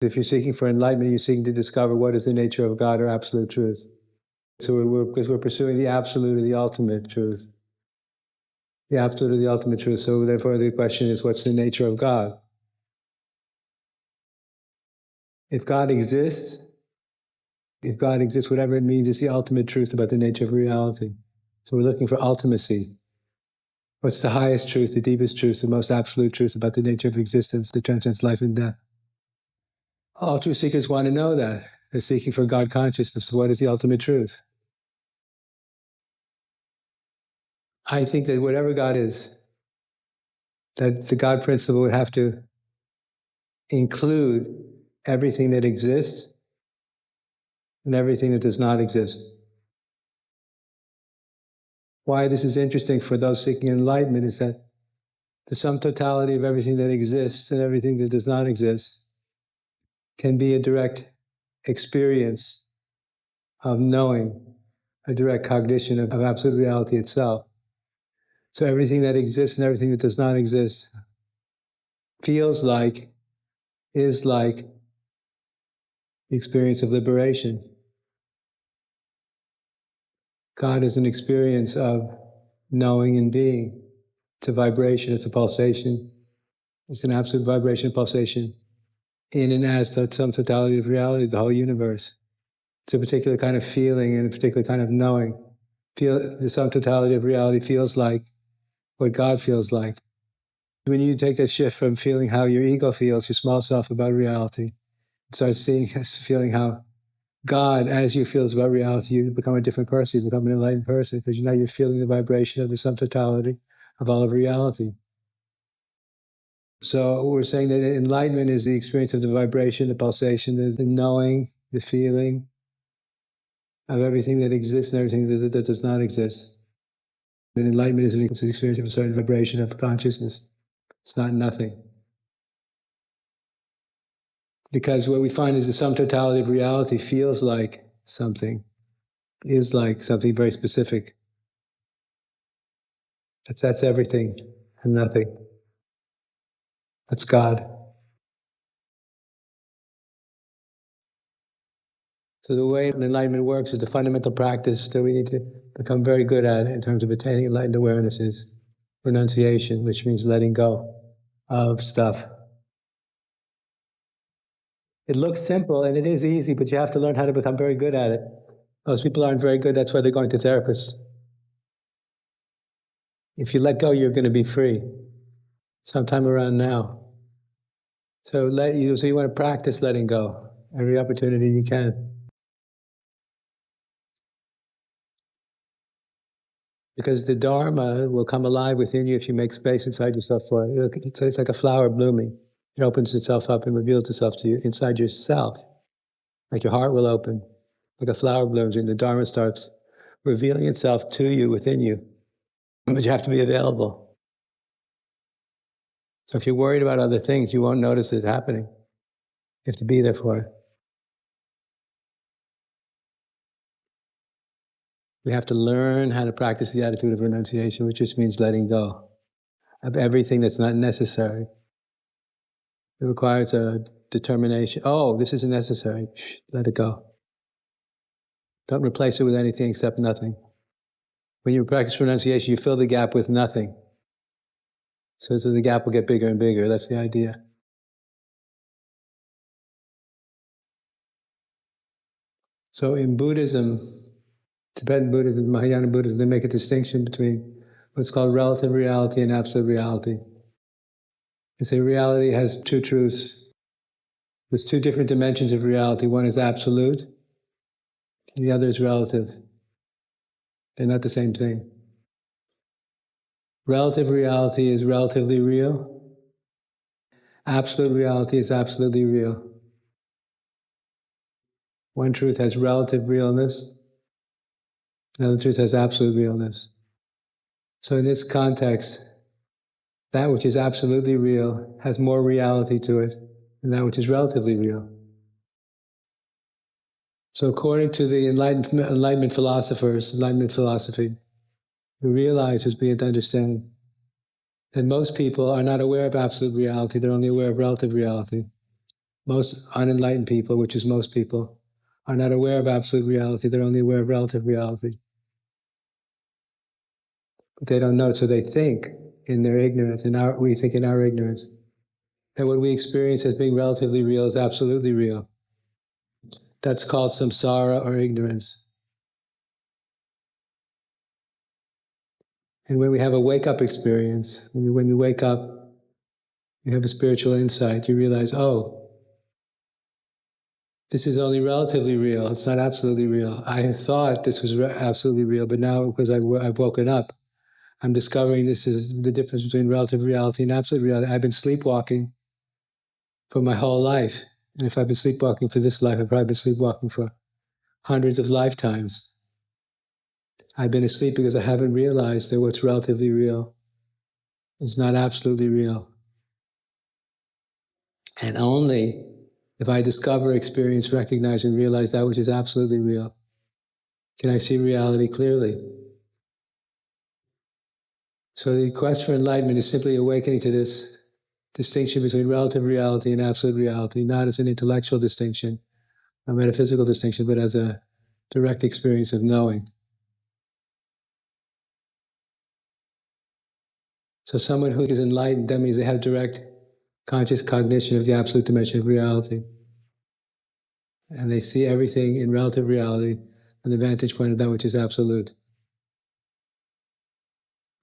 If you're seeking for enlightenment, you're seeking to discover what is the nature of God or absolute truth. So because we're pursuing the absolute or the ultimate truth. The absolute or the ultimate truth. So therefore the question is, what's the nature of God? If God exists, whatever it means, it's the ultimate truth about the nature of reality. So we're looking for ultimacy. What's the highest truth, the deepest truth, the most absolute truth about the nature of existence that transcends life and death? All true seekers want to know that. They're seeking for God consciousness. So what is the ultimate truth? I think that whatever God is, that the God principle would have to include everything that exists and everything that does not exist. Why this is interesting for those seeking enlightenment is that the sum totality of everything that exists and everything that does not exist can be a direct experience of knowing, a direct cognition of absolute reality itself. So everything that exists and everything that does not exist feels like, is like the experience of liberation. God is an experience of knowing and being. It's a vibration, it's a pulsation. It's an absolute vibration, pulsation in and as some totality of reality, the whole universe. It's a particular kind of feeling and a particular kind of knowing. The sum totality of reality feels like what God feels like. When you take that shift from feeling how your ego feels, your small self about reality, start feeling how God, as you feels about reality, you become a different person, you become an enlightened person, because now you're feeling the vibration of the sum totality of all of reality. So we're saying that enlightenment is the experience of the vibration, the pulsation, the knowing, the feeling of everything that exists and everything that does not exist. And enlightenment is the experience of a certain vibration of consciousness. It's not nothing. Because what we find is the sum totality of reality feels like something, is like something very specific. That's everything and nothing. That's God. So the way enlightenment works is the fundamental practice that we need to become very good at in terms of attaining enlightened awareness is renunciation, which means letting go of stuff. It looks simple and it is easy, but you have to learn how to become very good at it. Most people aren't very good, that's why they're going to therapists. If you let go, you're going to be free sometime around now. So you want to practice letting go every opportunity you can. Because the Dharma will come alive within you if you make space inside yourself for it. It's like a flower blooming. It opens itself up and reveals itself to you inside yourself. Like your heart will open, like a flower blooms, and the Dharma starts revealing itself to you within you. But you have to be available. So if you're worried about other things, you won't notice it happening. You have to be there for it. We have to learn how to practice the attitude of renunciation, which just means letting go of everything that's not necessary. It requires a determination. Oh, this isn't necessary. Let it go. Don't replace it with anything except nothing. When you practice renunciation, you fill the gap with nothing. So the gap will get bigger and bigger. That's the idea. So in Buddhism, Tibetan Buddhism, Mahayana Buddhism, they make a distinction between what's called relative reality and absolute reality. They say reality has two truths. There's two different dimensions of reality. One is absolute, and the other is relative. They're not the same thing. Relative reality is relatively real. Absolute reality is absolutely real. One truth has relative realness, another truth has absolute realness. So in this context, that which is absolutely real has more reality to it than that which is relatively real. So according to the Enlightenment philosophers, Enlightenment philosophy, we realize as we understand that most people are not aware of absolute reality, they're only aware of relative reality. Most unenlightened people, which is most people, are not aware of absolute reality. They're only aware of relative reality. But they don't know, so they think in their ignorance, we think in our ignorance, that what we experience as being relatively real is absolutely real. That's called samsara or ignorance. And when we have a wake-up experience, when you wake up, you have a spiritual insight, you realize, oh, this is only relatively real, it's not absolutely real. I had thought this was absolutely real, but now because I've woken up, I'm discovering this is the difference between relative reality and absolute reality. I've been sleepwalking for my whole life. And if I've been sleepwalking for this life, I've probably been sleepwalking for hundreds of lifetimes. I've been asleep because I haven't realized that what's relatively real is not absolutely real. And only if I discover, experience, recognize, and realize that which is absolutely real, can I see reality clearly. So the quest for enlightenment is simply awakening to this distinction between relative reality and absolute reality, not as an intellectual distinction, a metaphysical distinction, but as a direct experience of knowing. So someone who is enlightened, that means they have direct conscious cognition of the absolute dimension of reality. And they see everything in relative reality from the vantage point of that which is absolute.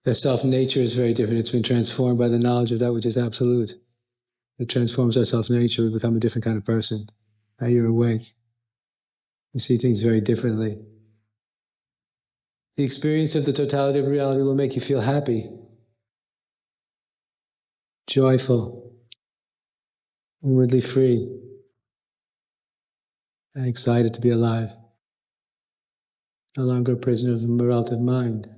Their self-nature is very different. It's been transformed by the knowledge of that which is absolute. It transforms our self-nature. We become a different kind of person. Now you're awake. You see things very differently. The experience of the totality of reality will make you feel happy, joyful, inwardly free, and excited to be alive. No longer a prisoner of the relative mind.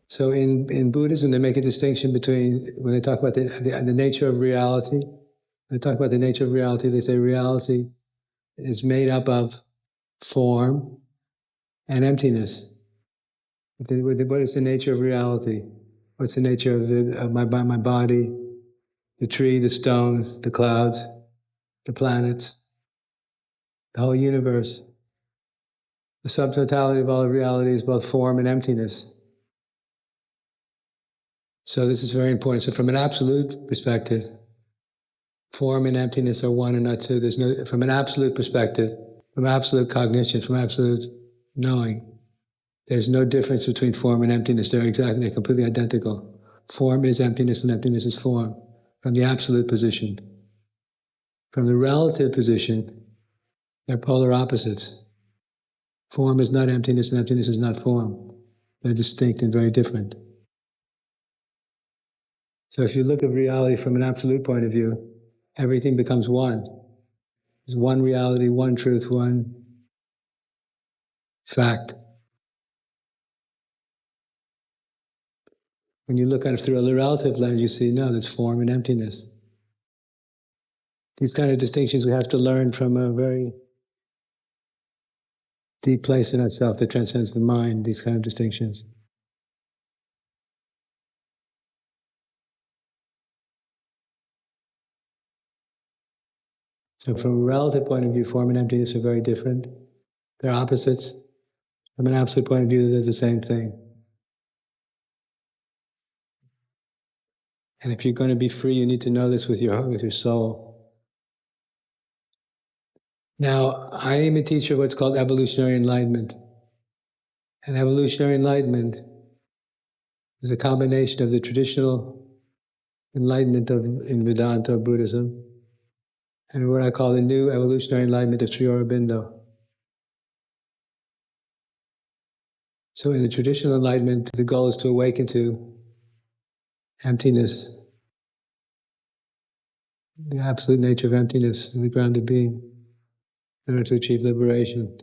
So in Buddhism, they make a distinction between, when they talk about the nature of reality, when they talk about the nature of reality, they say reality is made up of form and emptiness. What is the nature of reality? What's the nature of my body, the tree, the stone, the clouds, the planets, the whole universe? The subtotality of all of reality is both form and emptiness. So this is very important. So from an absolute perspective, form and emptiness are one and not two. There's no, from an absolute perspective, from absolute cognition, from absolute knowing, there's no difference between form and emptiness. They're completely identical. Form is emptiness and emptiness is form. From the absolute position. From the relative position, they're polar opposites. Form is not emptiness and emptiness is not form. They're distinct and very different. So if you look at reality from an absolute point of view, everything becomes one. There's one reality, one truth, one fact. When you look at it through a relative lens, you see, no, there's form and emptiness. These kind of distinctions we have to learn from a very deep place in ourselves that transcends the mind, these kind of distinctions. So from a relative point of view, form and emptiness are very different. They're opposites. From an absolute point of view, they're the same thing. And if you're going to be free, you need to know this with your heart, with your soul. Now, I am a teacher of what's called evolutionary enlightenment. And evolutionary enlightenment is a combination of the traditional enlightenment in Vedanta or Buddhism and what I call the new evolutionary enlightenment of Sri Aurobindo. So in the traditional enlightenment, the goal is to awaken to emptiness, the absolute nature of emptiness, the grounded being, in order to achieve liberation.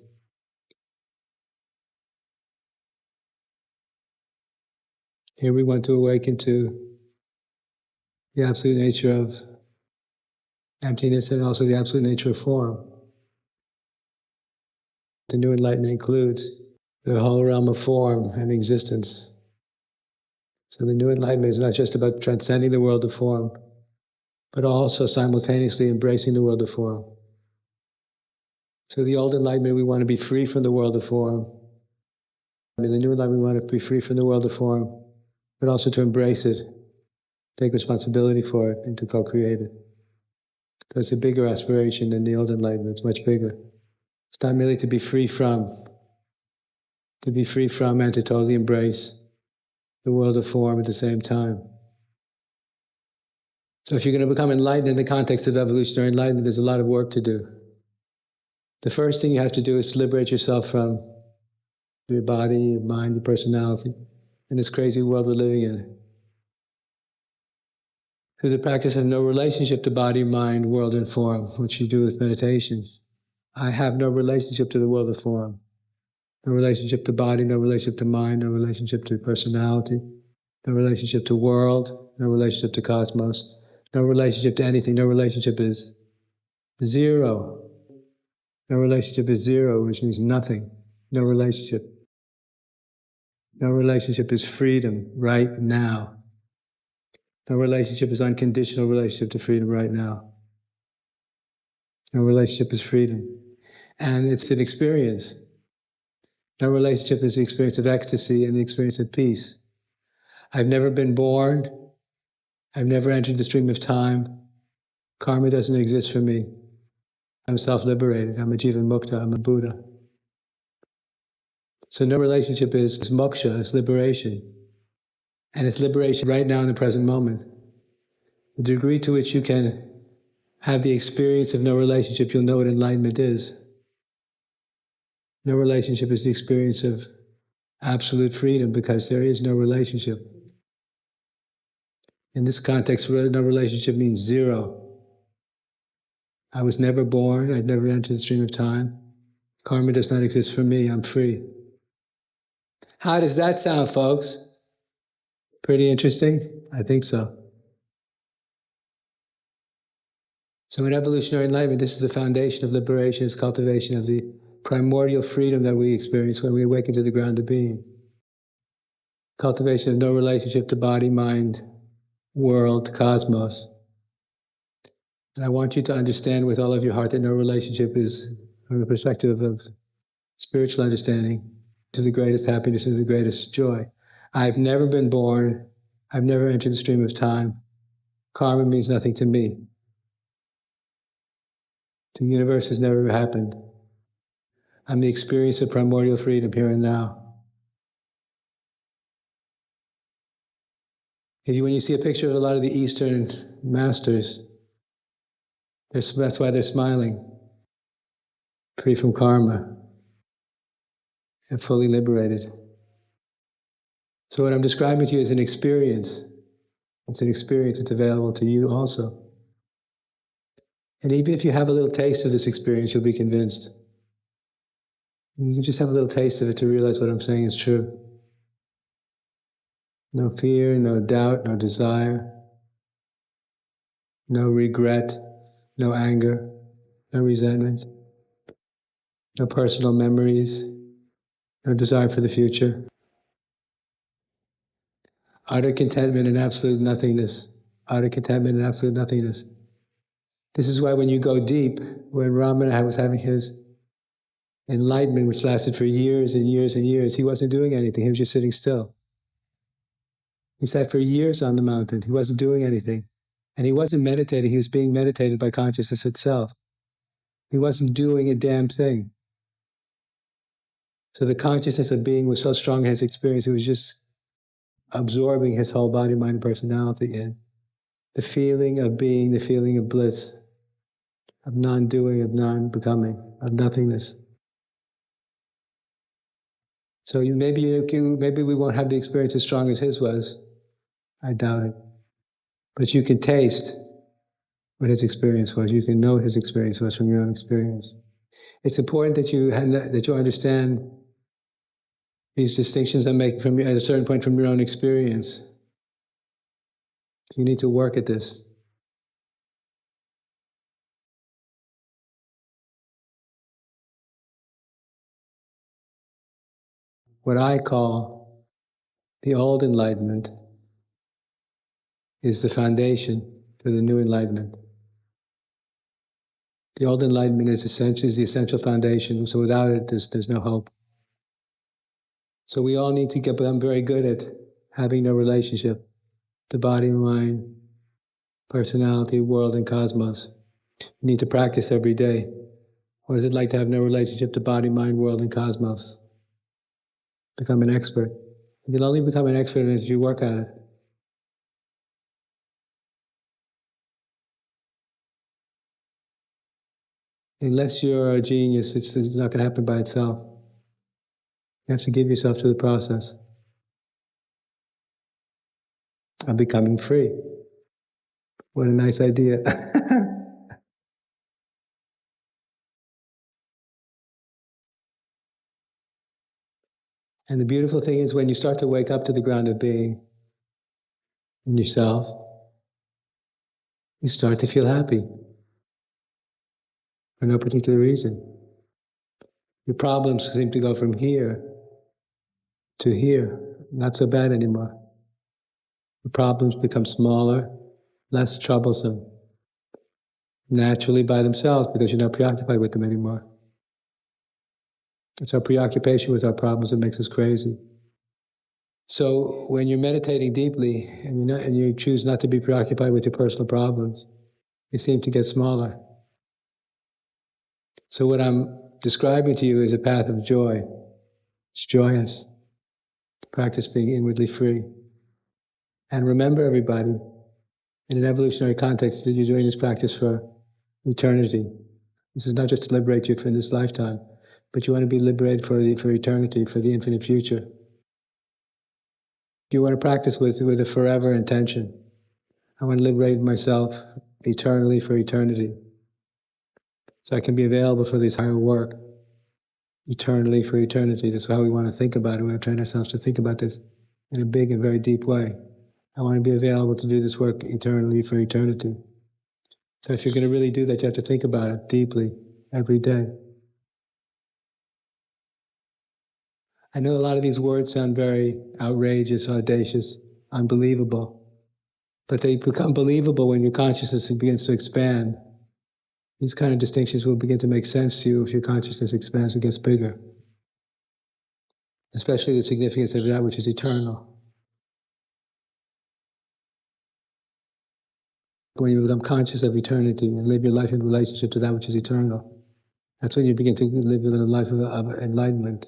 Here we want to awaken to the absolute nature of emptiness and also the absolute nature of form. The new enlightenment includes the whole realm of form and existence. So the new enlightenment is not just about transcending the world of form, but also simultaneously embracing the world of form. So the old enlightenment, we want to be free from the world of form. In the new enlightenment, we want to be free from the world of form, but also to embrace it, take responsibility for it, and to co-create it. So it's a bigger aspiration than the old enlightenment. It's much bigger. It's not merely to be free from and to totally embrace the world of form at the same time. So if you're going to become enlightened in the context of evolutionary enlightenment, there's a lot of work to do. The first thing you have to do is to liberate yourself from your body, your mind, your personality, in this crazy world we're living in. Through the practice of no relationship to body, mind, world, and form, which you do with meditation. I have no relationship to the world of form. No relationship to body, no relationship to mind, no relationship to personality, no relationship to world, no relationship to cosmos, no relationship to anything. No relationship is zero. No relationship is zero, which means nothing. No relationship. No relationship is freedom right now. No relationship is unconditional relationship to freedom right now. No relationship is freedom. And it's an experience. No relationship is the experience of ecstasy and the experience of peace. I've never been born. I've never entered the stream of time. Karma doesn't exist for me. I'm self-liberated. I'm a Jivan Mukta. I'm a Buddha. So no relationship is moksha, it's liberation. And it's liberation right now in the present moment. The degree to which you can have the experience of no relationship, you'll know what enlightenment is. No relationship is the experience of absolute freedom because there is no relationship. In this context, no relationship means zero. I was never born. I'd never entered the stream of time. Karma does not exist for me. I'm free. How does that sound, folks? Pretty interesting? I think so. So in evolutionary enlightenment, this is the foundation of liberation, is cultivation of the primordial freedom that we experience when we awaken to the ground of being. Cultivation of no relationship to body, mind, world, cosmos. And I want you to understand with all of your heart that no relationship is, from the perspective of spiritual understanding, to the greatest happiness and the greatest joy. I've never been born. I've never entered the stream of time. Karma means nothing to me. The universe has never happened. I'm the experience of primordial freedom here and now. When you see a picture of a lot of the Eastern masters, that's why they're smiling, free from karma, and fully liberated. So what I'm describing to you is an experience. It's an experience that's available to you also. And even if you have a little taste of this experience, you'll be convinced. You can just have a little taste of it to realize what I'm saying is true. No fear, no doubt, no desire, no regret, no anger, no resentment, no personal memories, no desire for the future. Utter contentment and absolute nothingness. Utter contentment and absolute nothingness. This is why when you go deep, when Ramana was having his enlightenment, which lasted for years and years and years, he wasn't doing anything. He was just sitting still. He sat for years on the mountain. He wasn't doing anything. And he wasn't meditating. He was being meditated by consciousness itself. He wasn't doing a damn thing. So the consciousness of being was so strong in his experience, it was just absorbing his whole body, mind, and personality in. The feeling of being, the feeling of bliss, of non-doing, of non-becoming, of nothingness. So maybe we won't have the experience as strong as his was. I doubt it. But you can taste what his experience was. You can know what his experience was from your own experience. It's important that you understand these distinctions I'm making at a certain point from your own experience. You need to work at this. What I call the old enlightenment is the foundation for the new enlightenment. The old enlightenment is the essential foundation, so without it, there's no hope. So we all need to become very good at having no relationship to body, mind, personality, world, and cosmos. You need to practice every day. What is it like to have no relationship to body, mind, world, and cosmos? Become an expert. You can only become an expert as you work at it. Unless you're a genius, it's not going to happen by itself. You have to give yourself to the process of becoming free. What a nice idea. And the beautiful thing is when you start to wake up to the ground of being in yourself, you start to feel happy for no particular reason. Your problems seem to go from here to here, not so bad anymore. The problems become smaller, less troublesome, naturally by themselves because you're not preoccupied with them anymore. It's our preoccupation with our problems that makes us crazy. So when you're meditating deeply and you choose not to be preoccupied with your personal problems, they seem to get smaller. So what I'm describing to you is a path of joy. It's joyous. Practice being inwardly free. And remember, everybody, in an evolutionary context, that you're doing this practice for eternity. This is not just to liberate you for this lifetime, but you want to be liberated for eternity, for the infinite future. You want to practice with a forever intention. I want to liberate myself eternally for eternity. So I can be available for this higher work eternally for eternity. That's how we want to think about it. We want to train ourselves to think about this in a big and very deep way. I want to be available to do this work eternally for eternity. So if you're going to really do that, you have to think about it deeply every day. I know a lot of these words sound very outrageous, audacious, unbelievable, but they become believable when your consciousness begins to expand. These kind of distinctions will begin to make sense to you if your consciousness expands and gets bigger, especially the significance of that which is eternal. When you become conscious of eternity and live your life in relationship to that which is eternal, that's when you begin to live a life of enlightenment.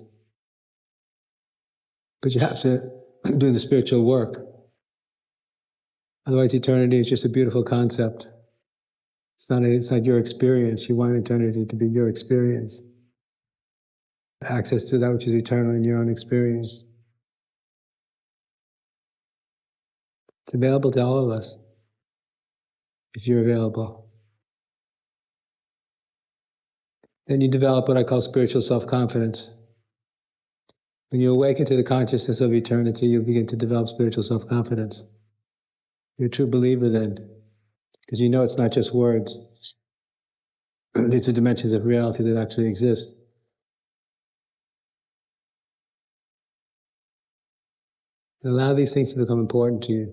But you have to do the spiritual work. Otherwise, eternity is just a beautiful concept. It's not your experience. You want eternity to be your experience. Access to that which is eternal in your own experience. It's available to all of us, if you're available. Then you develop what I call spiritual self-confidence. When you awaken to the consciousness of eternity, you'll begin to develop spiritual self-confidence. You're a true believer then, because you know it's not just words. These are dimensions of reality that actually exist. And allow these things to become important to you.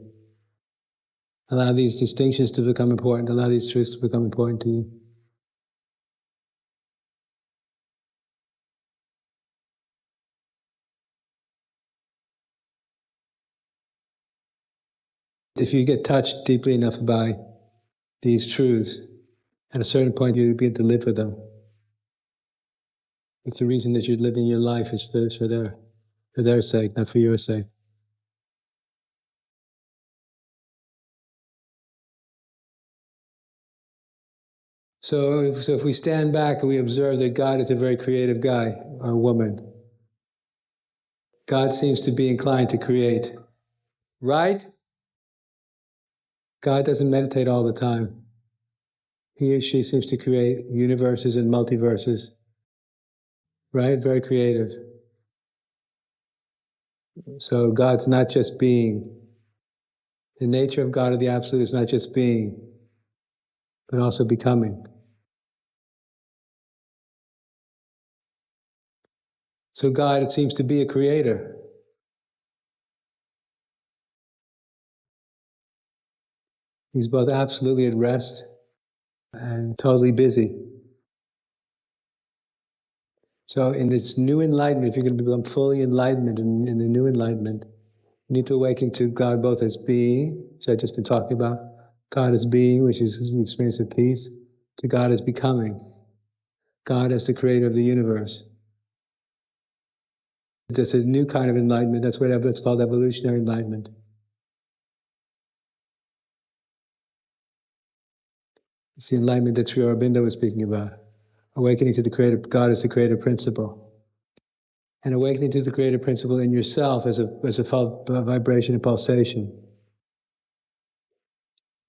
Allow these distinctions to become important. Allow these truths to become important to you. If you get touched deeply enough by these truths, at a certain point you begin to live for them. It's the reason that you're living your life is for their sake, not for your sake. So if we stand back and we observe that God is a very creative guy or woman, God seems to be inclined to create, right? God doesn't meditate all the time. He or she seems to create universes and multiverses, right? Very creative. So God's not just being. The nature of God, of the Absolute, is not just being, but also becoming. So God, it seems to be a creator. He's both absolutely at rest and totally busy. So in this new enlightenment, if you're going to become fully enlightened in the new enlightenment, you need to awaken to God both as being, which I've just been talking about, God as being, which is an experience of peace, to God as becoming, God as the creator of the universe. That's a new kind of enlightenment. That's what's called evolutionary enlightenment. It's the enlightenment that Sri Aurobindo was speaking about. Awakening to the creative God as the creative principle. And awakening to the creative principle in yourself as a vibration and pulsation.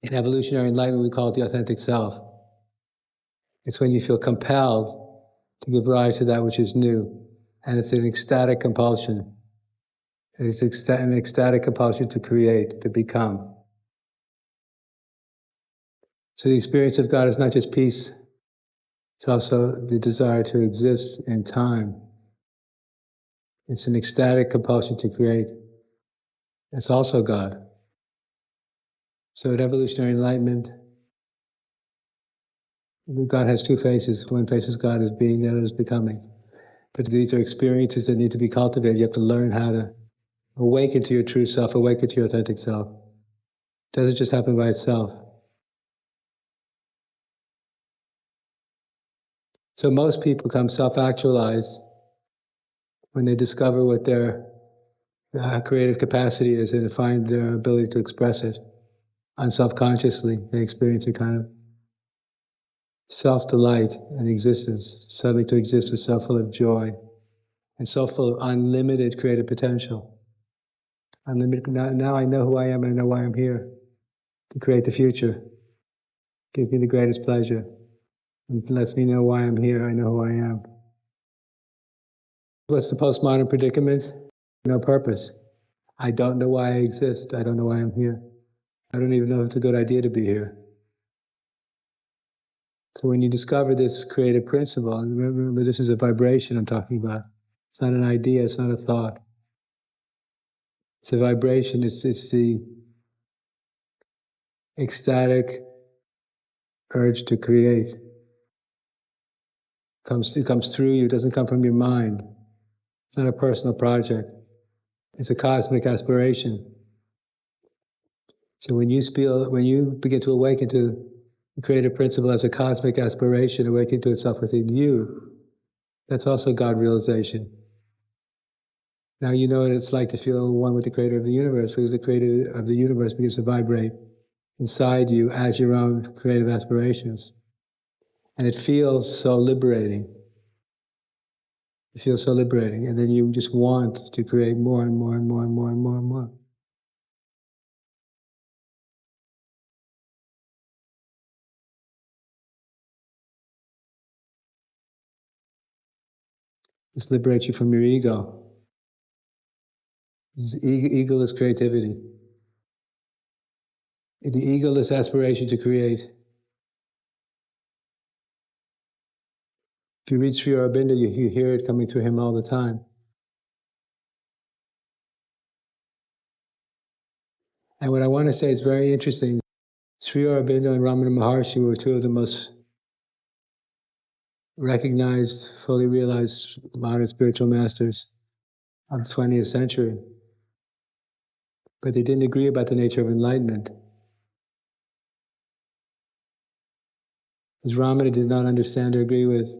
In evolutionary enlightenment, we call it the authentic self. It's when you feel compelled to give rise to that which is new. And it's an ecstatic compulsion. It's an ecstatic compulsion to create, to become. So the experience of God is not just peace, it's also the desire to exist in time. It's an ecstatic compulsion to create. It's also God. So at evolutionary enlightenment, God has two faces. One face is God as being, the other is becoming. But these are experiences that need to be cultivated. You have to learn how to awaken to your true self, awaken to your authentic self. It doesn't just happen by itself. So most people become self-actualized when they discover what their creative capacity is and find their ability to express it unselfconsciously. They experience a kind of self-delight and existence, suddenly to exist is so full of joy and so full of unlimited creative potential. Unlimited. Now I know who I am and I know why I'm here, to create the future. Gives me the greatest pleasure. It lets me know why I'm here, I know who I am. What's the postmodern predicament? No purpose. I don't know why I exist. I don't know why I'm here. I don't even know if it's a good idea to be here. So when you discover this creative principle, and remember this is a vibration I'm talking about. It's not an idea, it's not a thought. It's a vibration, it's the ecstatic urge to create. It comes through you, it doesn't come from your mind. It's not a personal project. It's a cosmic aspiration. So when you begin to awaken to the creative principle as a cosmic aspiration, awaken to itself within you, that's also God realization. Now you know what it's like to feel one with the creator of the universe, because the creator of the universe begins to vibrate inside you as your own creative aspirations. And it feels so liberating. It feels so liberating. And then you just want to create more and more and more and more and more and more. This liberates you from your ego. This is egoless creativity. The egoless aspiration to create. If you read Sri Aurobindo, you hear it coming through him all the time. And what I want to say is very interesting. Sri Aurobindo and Ramana Maharshi were two of the most recognized, fully realized modern spiritual masters of the 20th century. But they didn't agree about the nature of enlightenment. Because Ramana did not understand or agree with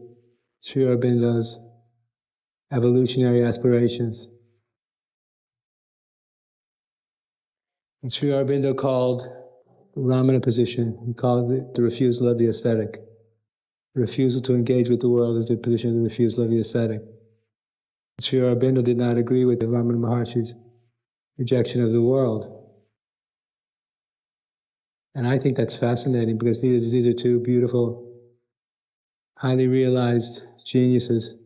Sri Aurobindo's evolutionary aspirations. And Sri Aurobindo called the Ramana position, he called it the refusal of the ascetic. The refusal to engage with the world is the position of the refusal of the ascetic. Sri Aurobindo did not agree with Ramana Maharshi's rejection of the world. And I think that's fascinating because these are two beautiful, highly realized geniuses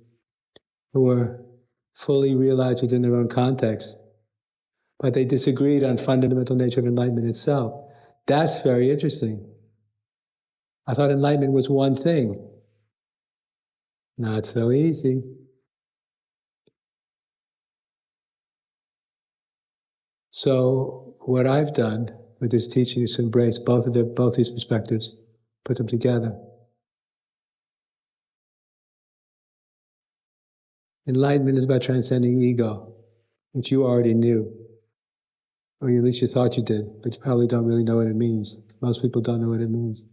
who were fully realized within their own context. But they disagreed on fundamental nature of enlightenment itself. That's very interesting. I thought enlightenment was one thing. Not so easy. So what I've done with this teaching is to embrace both these perspectives, put them together. Enlightenment is about transcending ego, which you already knew, or at least you thought you did, but you probably don't really know what it means. Most people don't know what it means.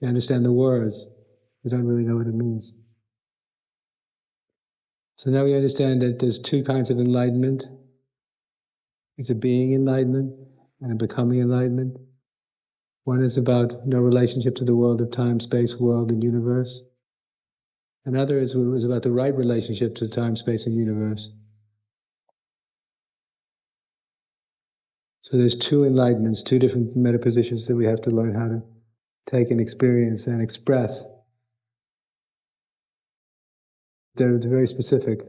You understand the words, you don't really know what it means. So now we understand that there's two kinds of enlightenment. There's a being enlightenment and a becoming enlightenment. One is about no relationship to the world of time, space, world, and universe. Another is about the right relationship to time, space, and universe. So there's two enlightenments, two different metapositions that we have to learn how to take and experience and express. They're very specific.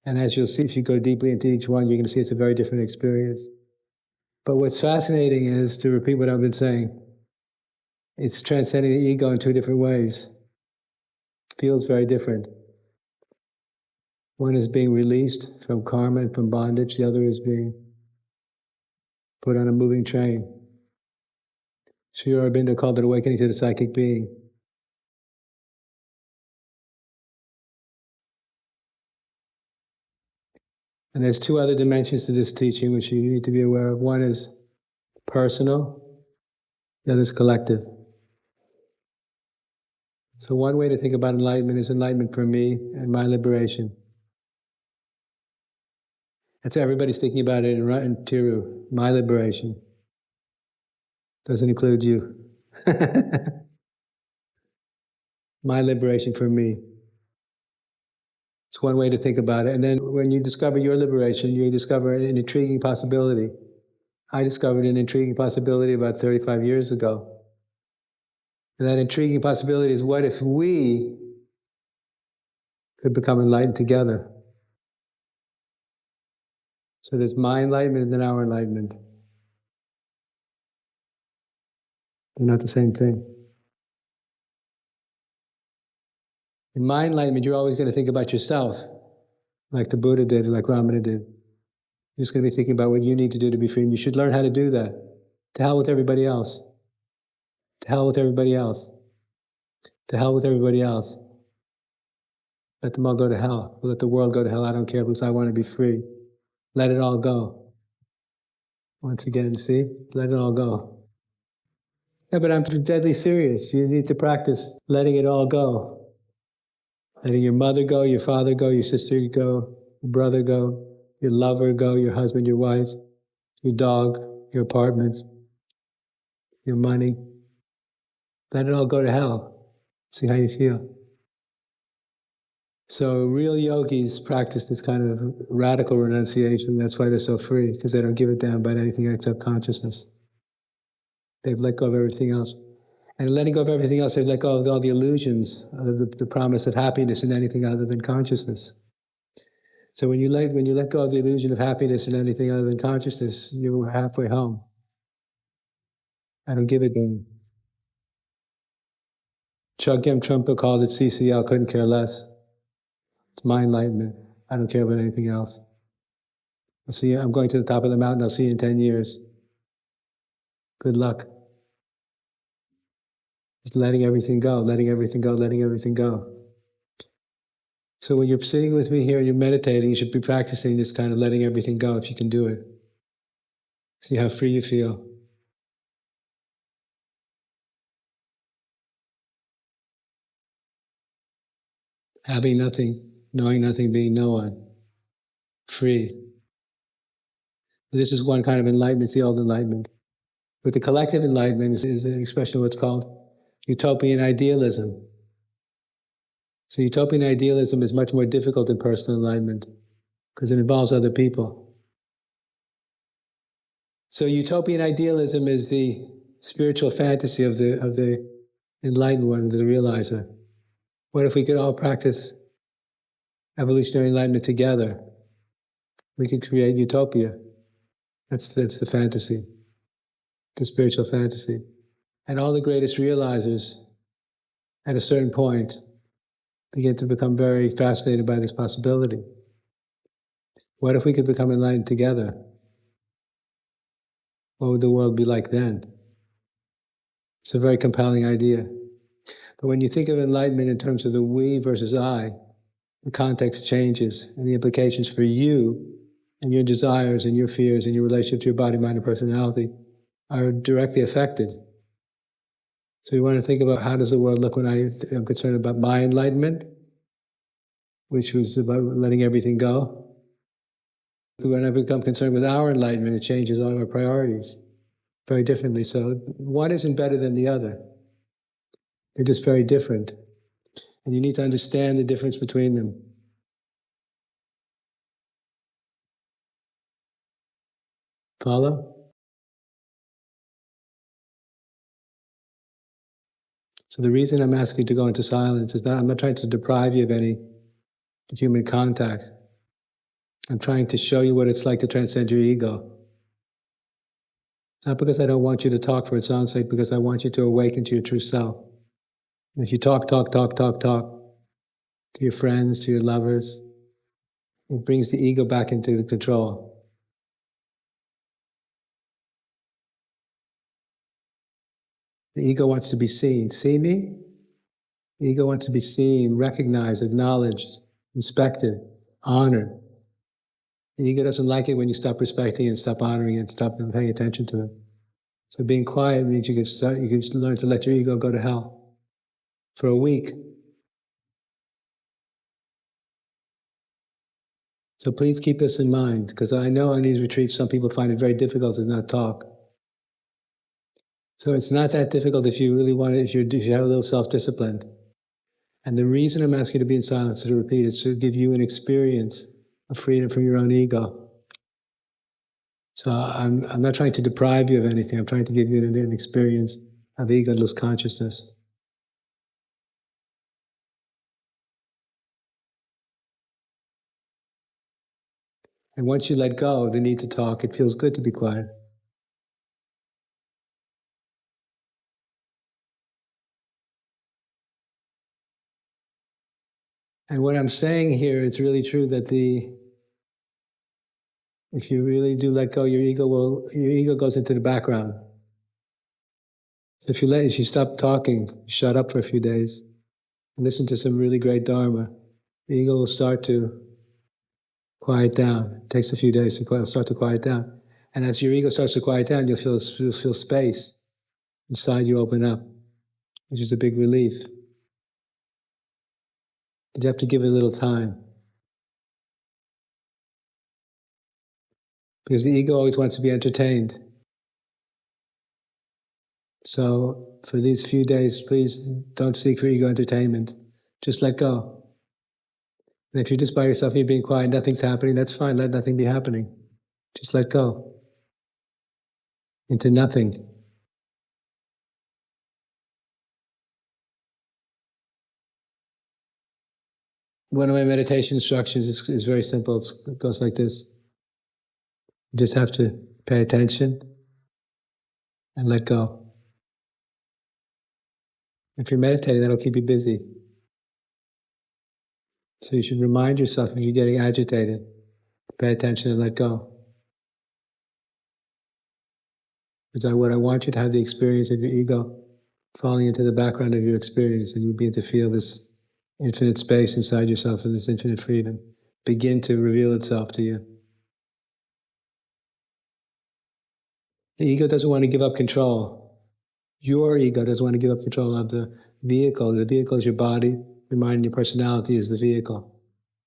And as you'll see, if you go deeply into each one, you're going to see it's a very different experience. But what's fascinating is, to repeat what I've been saying, it's transcending the ego in two different ways. Feels very different. One is being released from karma and from bondage. The other is being put on a moving train. Sri Aurobindo called it awakening to the psychic being. And there's two other dimensions to this teaching which you need to be aware of. One is personal, the other is collective. So one way to think about enlightenment is enlightenment for me and my liberation. That's how everybody's thinking about it in Tiru, my liberation. Doesn't include you. My liberation for me. It's one way to think about it. And then when you discover your liberation, you discover an intriguing possibility. I discovered an intriguing possibility about 35 years ago. And that intriguing possibility is, what if we could become enlightened together? So there's my enlightenment and then our enlightenment. They're not the same thing. In my enlightenment, you're always going to think about yourself, like the Buddha did, or like Ramana did. You're just going to be thinking about what you need to do to be free, and you should learn how to do that. To hell with everybody else. To hell with everybody else. To hell with everybody else. Let them all go to hell. Let the world go to hell. I don't care, because I want to be free. Let it all go. Once again, see? Let it all go. Yeah, but I'm deadly serious. You need to practice letting it all go. Letting your mother go, your father go, your sister go, your brother go, your lover go, your husband, your wife, your dog, your apartment, your money. Let it all go to hell. See how you feel. So real yogis practice this kind of radical renunciation. That's why they're so free, because they don't give a damn about anything except consciousness. They've let go of everything else. And letting go of everything else, they've let go of all the illusions, of the promise of happiness in anything other than consciousness. So when you let go of the illusion of happiness in anything other than consciousness, you're halfway home. I don't give a damn. Chogyam Trungpa called it CCL, couldn't care less. It's my enlightenment. I don't care about anything else. I'll see you. I'm going to the top of the mountain. I'll see you in 10 years. Good luck. Just letting everything go, letting everything go, letting everything go. So when you're sitting with me here and you're meditating, you should be practicing this kind of letting everything go if you can do it. See how free you feel. Having nothing, knowing nothing, being no one. Free. This is one kind of enlightenment, it's the old enlightenment. But the collective enlightenment is an expression of what's called utopian idealism. So utopian idealism is much more difficult than personal enlightenment because it involves other people. So utopian idealism is the spiritual fantasy of the enlightened one, the realizer. What if we could all practice evolutionary enlightenment together? We could create utopia. That's the fantasy, the spiritual fantasy. And all the greatest realizers, at a certain point, begin to become very fascinated by this possibility. What if we could become enlightened together? What would the world be like then? It's a very compelling idea. But when you think of enlightenment in terms of the we versus I, the context changes, and the implications for you and your desires and your fears and your relationship to your body, mind, and personality are directly affected. So you want to think about, how does the world look when I'm concerned about my enlightenment, which was about letting everything go. When I become concerned with our enlightenment, it changes all our priorities very differently. So one isn't better than the other. They're just very different. And you need to understand the difference between them. Follow? So the reason I'm asking you to go into silence is I'm not trying to deprive you of any human contact. I'm trying to show you what it's like to transcend your ego. Not because I don't want you to talk for its own sake, because I want you to awaken to your true self. And if you talk to your friends, to your lovers, it brings the ego back into the control. The ego wants to be seen. See me? The ego wants to be seen, recognized, acknowledged, respected, honored. The ego doesn't like it when you stop respecting and stop honoring and stop paying attention to it. So being quiet means you can learn to let your ego go to hell for a week. So please keep this in mind, because I know on these retreats some people find it very difficult to not talk. So it's not that difficult if you really want it, if you have a little self-discipline. And the reason I'm asking you to be in silence, to repeat, is to give you an experience of freedom from your own ego. So I'm not trying to deprive you of anything. I'm trying to give you an experience of egoless consciousness. And once you let go of the need to talk, it feels good to be quiet. And what I'm saying here, it's really true that if you really do let go, your ego goes into the background. So if you stop talking, shut up for a few days, and listen to some really great Dharma, the ego will start to quiet down. It takes a few days to start to quiet down. And as your ego starts to quiet down, you'll feel space inside you open up, which is a big relief. But you have to give it a little time. Because the ego always wants to be entertained. So for these few days, please don't seek for ego entertainment. Just let go. And if you're just by yourself and you're being quiet, nothing's happening, that's fine. Let nothing be happening. Just let go into nothing. One of my meditation instructions is very simple. It goes like this. You just have to pay attention and let go. If you're meditating, that'll keep you busy. So you should remind yourself if you're getting agitated, to pay attention and let go. Because what I want you to have the experience of your ego falling into the background of your experience, and you begin to feel this infinite space inside yourself and this infinite freedom begin to reveal itself to you. The ego doesn't want to give up control. Your ego doesn't want to give up control of the vehicle. The vehicle is your body, your mind, and your personality is the vehicle.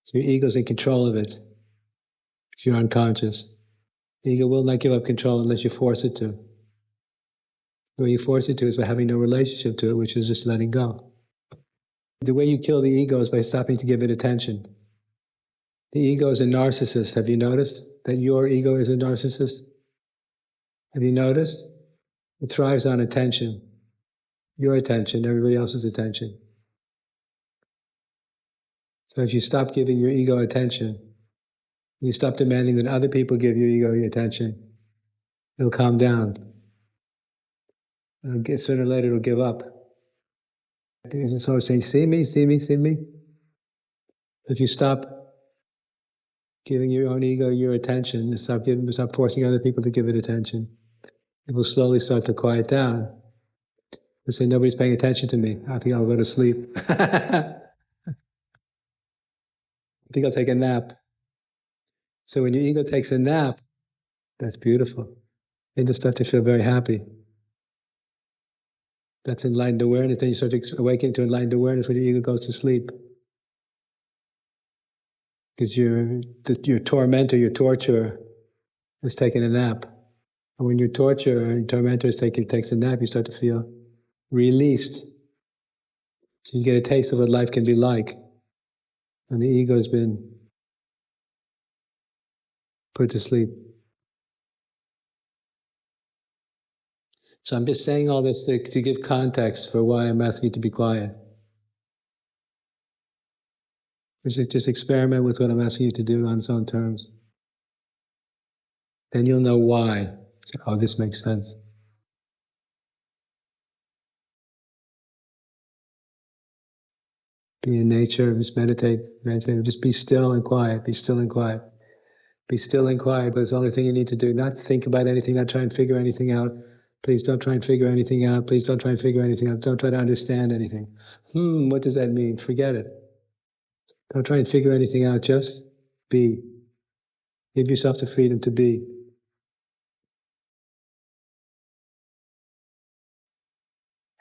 So your ego is in control of it if you're unconscious. The ego will not give up control unless you force it to. The way you force it to is by having no relationship to it, which is just letting go. The way you kill the ego is by stopping to give it attention. The ego is a narcissist. Have you noticed that your ego is a narcissist? Have you noticed? It thrives on attention. Your attention, everybody else's attention. So if you stop giving your ego attention, you stop demanding that other people give your ego attention, it'll calm down. Sooner or later it'll give up. Isn't so saying, see me, see me, see me? If you stop giving your own ego your attention, stop forcing other people to give it attention, it will slowly start to quiet down. You'll say, nobody's paying attention to me. I think I'll go to sleep. I think I'll take a nap. So when your ego takes a nap, that's beautiful. Then you start to feel very happy. That's enlightened awareness. Then you start to awaken to enlightened awareness when your ego goes to sleep. Because your tormentor, your torturer, is taking a nap. And when your torturer, your tormentor takes a nap, you start to feel released. So you get a taste of what life can be like. And the ego has been put to sleep. So I'm just saying all this to give context for why I'm asking you to be quiet. Just experiment with what I'm asking you to do on its own terms. Then you'll know why. Oh, this makes sense. Be in nature, just meditate, just be still and quiet, be still and quiet. Be still and quiet, but it's the only thing you need to do. Not think about anything, not try and figure anything out. Please don't try and figure anything out. Please don't try and figure anything out. Don't try to understand anything. What does that mean? Forget it. Don't try and figure anything out. Just be. Give yourself the freedom to be.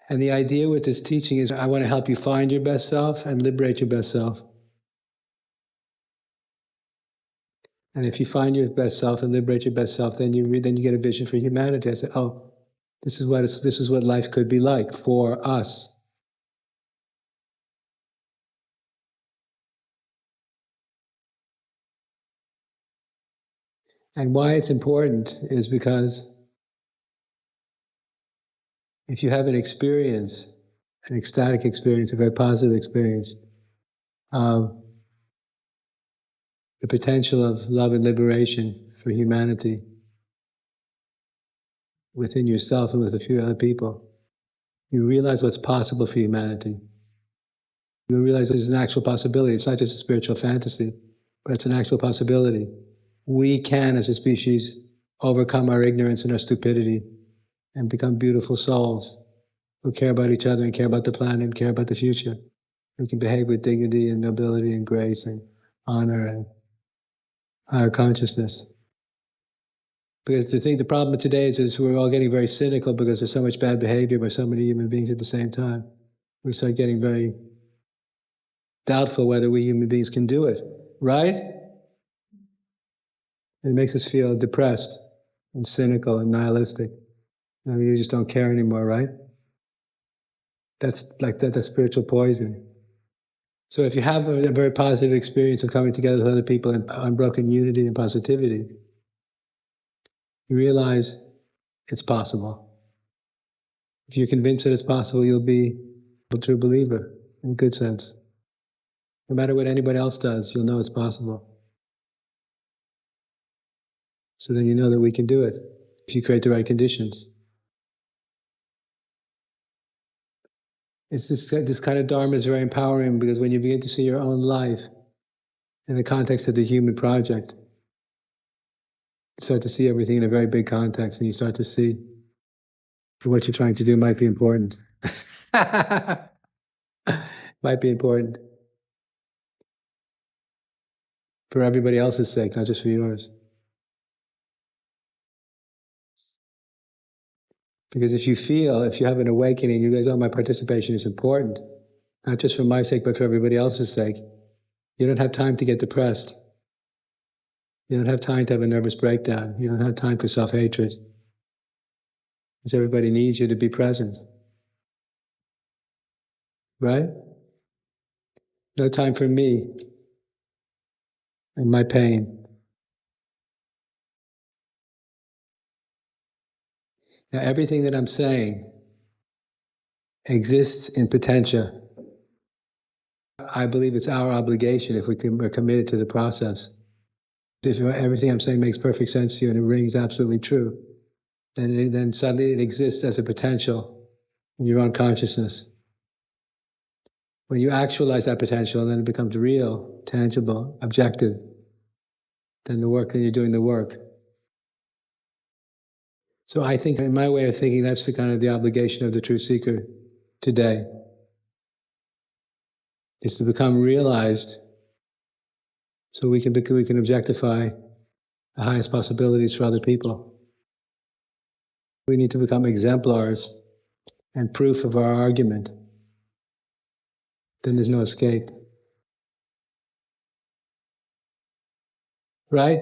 And the idea with this teaching is I want to help you find your best self and liberate your best self. And if you find your best self and liberate your best self, then you get a vision for humanity. I say, oh, this is what life could be like for us. And why it's important is because if you have an experience, an ecstatic experience, a very positive experience of the potential of love and liberation for humanity within yourself and with a few other people, you realize what's possible for humanity. You realize there's an actual possibility. It's not just a spiritual fantasy, but it's an actual possibility. We can, as a species, overcome our ignorance and our stupidity and become beautiful souls who care about each other and care about the planet and care about the future. We can behave with dignity and nobility and grace and honor and higher consciousness. Because the problem today is we're all getting very cynical because there's so much bad behavior by so many human beings at the same time. We start getting very doubtful whether we human beings can do it, right? It makes us feel depressed and cynical and nihilistic. You just don't care anymore, right? That's spiritual poison. So if you have a very positive experience of coming together with other people in unbroken unity and positivity, you realize it's possible. If you're convinced that it's possible, you'll be a true believer, in a good sense. No matter what anybody else does, you'll know it's possible. So then you know that we can do it, if you create the right conditions. It's this kind of Dharma is very empowering because when you begin to see your own life in the context of the human project, you start to see everything in a very big context, and you start to see what you're trying to do might be important. Might be important for everybody else's sake, not just for yours. Because if you have an awakening, you guys, oh, my participation is important, not just for my sake, but for everybody else's sake. You don't have time to get depressed. You don't have time to have a nervous breakdown. You don't have time for self-hatred. Because everybody needs you to be present. Right? No time for me and my pain. Now, everything that I'm saying exists in potentia. I believe it's our obligation if we're committed to the process. If everything I'm saying makes perfect sense to you and it rings absolutely true, then suddenly it exists as a potential in your own consciousness. When you actualize that potential, then it becomes real, tangible, objective. Then you're doing the work. So I think, in my way of thinking, that's the kind of the obligation of the true seeker today, is to become realized so we can objectify the highest possibilities for other people. We need to become exemplars and proof of our argument. Then there's no escape. Right?